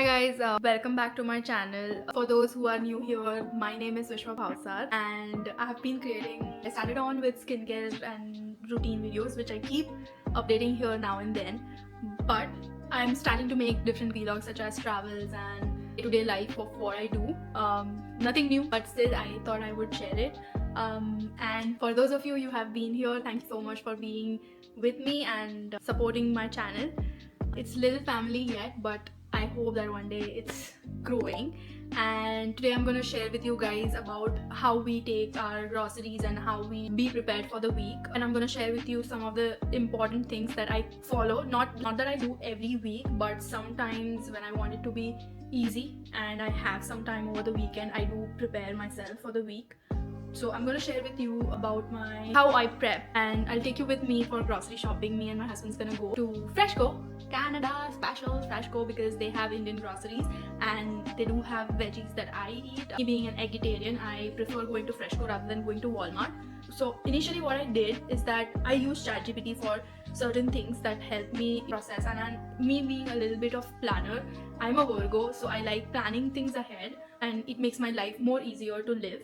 Hi guys, welcome back to my channel. For those who are new here, my name is Vishwa and I have been I started on with skincare and routine videos which I keep updating here now and then, but I'm starting to make different vlogs such as travels and day-to-day life of what I do. Nothing new, but still I thought I would share it. And for those of you who have been here, thank you so much for being with me and supporting my channel. It's little family yet, but I hope that one day it's growing. And today I'm gonna share with you guys about how we take our groceries and how we be prepared for the week. And I'm gonna share with you some of the important things that I follow. Not that I do every week, but sometimes when I want it to be easy and I have some time over the weekend, I do prepare myself for the week. So I'm gonna share with you about how I prep, and I'll take you with me for grocery shopping. Me and my husband's gonna go to Freshco, Canada special Freshco, because they have Indian groceries and they do have veggies that I eat. Me being an vegetarian, I prefer going to Freshco rather than going to Walmart. So initially what I did is that I used ChatGPT for certain things that help me process, and me being a little bit of planner, I'm a Virgo, so I like planning things ahead and it makes my life more easier to live.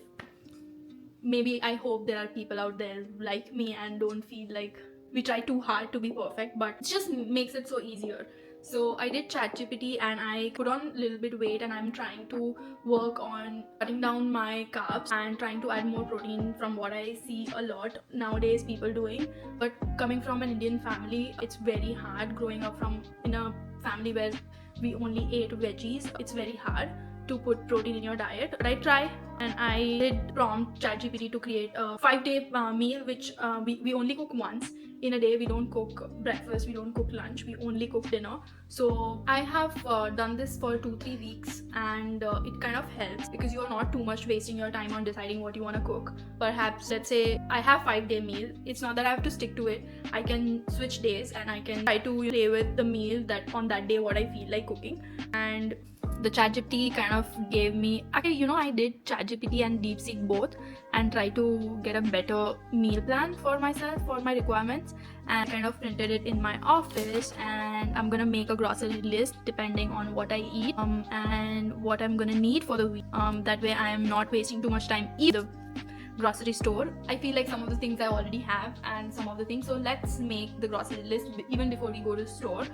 Maybe I hope there are people out there like me and don't feel like we try too hard to be perfect, but it just makes it so easier. So I did ChatGPT and I put on a little bit weight, and I'm trying to work on cutting down my carbs and trying to add more protein from what I see a lot nowadays people doing. But coming from an Indian family, it's very hard growing up in a family where we only ate veggies. It's very hard to put protein in your diet, but I try, and I did prompt ChatGPT to create a 5-day meal which we only cook once in a day. We don't cook breakfast, we don't cook lunch, we only cook dinner. So I have done this for 2-3 weeks, and it kind of helps because you're not too much wasting your time on deciding what you want to cook. Perhaps let's say I have 5-day meal, it's not that I have to stick to it. I can switch days and I can try to play with the meal that on that day what I feel like cooking. And the ChatGPT kind of gave me, actually, I did ChatGPT and DeepSeek both and try to get a better meal plan for myself, for my requirements, and kind of printed it in my office. And I'm gonna make a grocery list depending on what I eat and what I'm gonna need for the week. That way I am not wasting too much time either grocery store. I feel like some of the things I already have and some of the things, so let's make the grocery list even before we go to the store.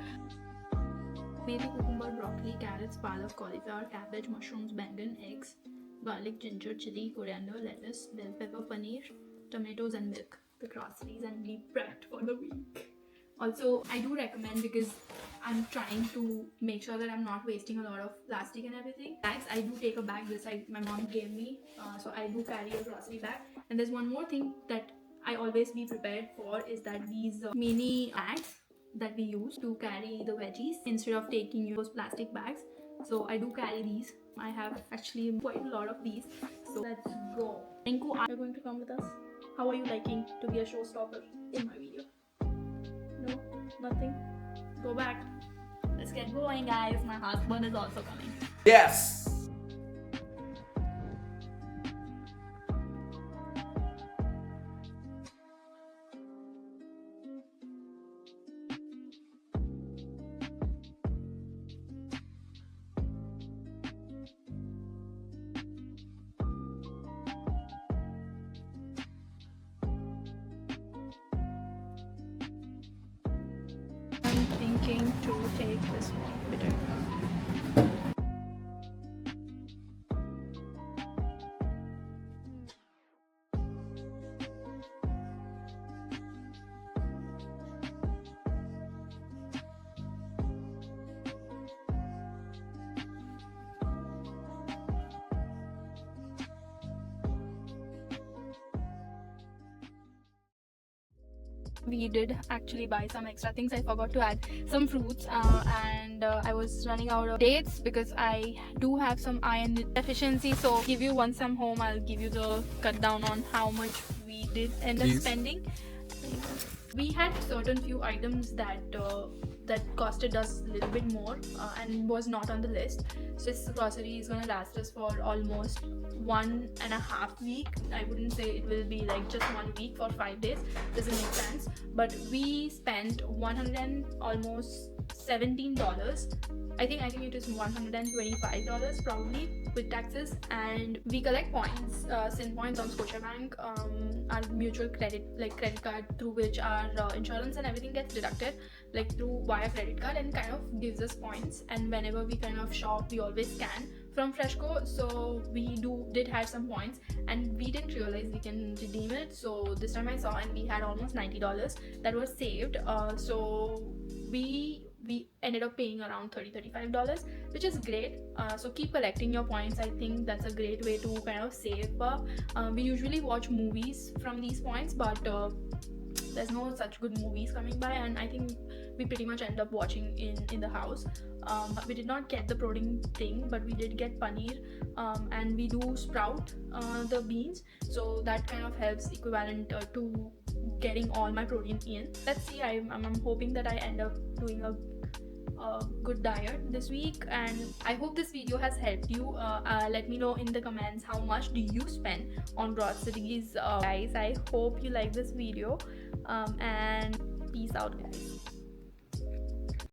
Maybe cucumber, broccoli, carrots, palak, cauliflower, cabbage, mushrooms, bangan, eggs, garlic, ginger, chili, coriander, lettuce, bell pepper, paneer, tomatoes and milk. The groceries and be prepped for the week. Also, I do recommend, because I'm trying to make sure that I'm not wasting a lot of plastic and everything. Bags, I do take a bag this my mom gave me, so I do carry a grocery bag. And there's one more thing that I always be prepared for, is that these mini bags that we use to carry the veggies instead of taking those plastic bags. So I do carry these. I have actually quite a lot of these. So let's go. Rinku, are you going to come with us? How are you liking to be a showstopper in my video? No? Nothing? Go back. Let's get going, guys. My husband is also coming. Yes! I'm thinking to take this bitter. We did actually buy some extra things. I forgot to add some fruits, and I was running out of dates because I do have some iron deficiency. So give you, once I'm home, I'll give you the cut down on how much we did end up spending. We had certain few items that that costed us a little bit more and was not on the list. So this grocery is gonna last us for almost 1.5 week. I wouldn't say it will be like just 1 week for 5 days. Doesn't make sense. But we spent 100 and almost $17. I think it is $125 probably with taxes, and we collect points, SIN points on Scotiabank, our mutual credit card through which our insurance and everything gets deducted through via credit card, and kind of gives us points. And whenever we kind of shop, we always scan from Freshco, so we did have some points, and we didn't realize we can redeem it. So this time I saw, and we had almost $90 that was saved. So we ended up paying around $35, which is great. So keep collecting your points. I think that's a great way to kind of save up. We usually watch movies from these points, but there's no such good movies coming by, and I think we pretty much end up watching in the house. We did not get the protein thing, but we did get paneer, and we do sprout the beans, so that kind of helps equivalent to getting all my protein in. Let's see. I'm hoping that I end up doing a good diet this week, and I hope this video has helped you. Let me know in the comments how much do you spend on groceries. Guys, I hope you like this video, and peace out, guys.